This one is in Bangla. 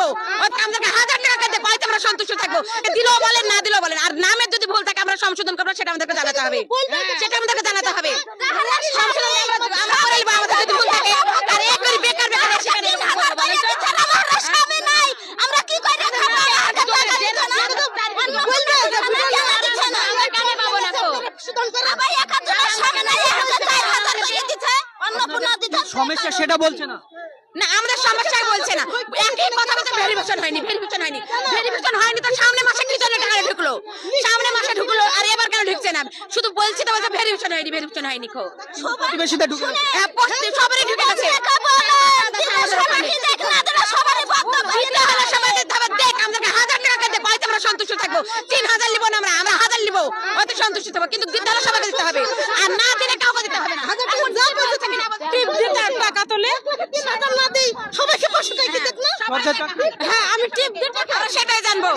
নিবো, আমাদেরকে 1000 টাকা দিয়ে পাইতে আমরা সন্তুষ্ট থাকবো। দিলেও বলেন না দিলেও বলেন, আর নামের যদি ভুল থাকে আমরা সংশোধন করবো, সেটা আমাদেরকে জানাতে হবে, জানাতে হবে। সংশোধন আমরা করে নিবো, আমাদের যদি ভুল থাকে। আর এই করে বেকার সেখানে স্বামী নাই, আমরা কি করে খাবো? সমস্যা সেটা বলছে না। না, আমাদের সমস্যাই বলছে না, একই কথা বলতে ভেরিফিকেশন হয়নি তো সামনে মাসে কি জন্য টাকা ঢুকলো, আর এবার কেন ঢুকছে না? শুধু বলছি তো বলছে ভেরিফিকেশন হয়নি খো প্রতিবেশীদের ঢুকে গেছে। হ্যাঁ, সবারই ঢুকে গেছে। দেখ, আমাদেরকে 1000 টাকা দিয়ে পাইতে আমরা সন্তুষ্ট থাকবো। 3000 নিবো না, আমরা 1000 নিবো, অত সন্তুষ্ট থাকবো। কিন্তু দিদারা সবাইকে দিতে হবে, আর না দিলে কাউকে দিতে হবে না। টাকা তোলে সেটা না দেই, সবাইকে 500 টাকা দেখ না। সরকার চাকরি হ্যাঁ, আমি টিপ দিতে সেটাই জানবো।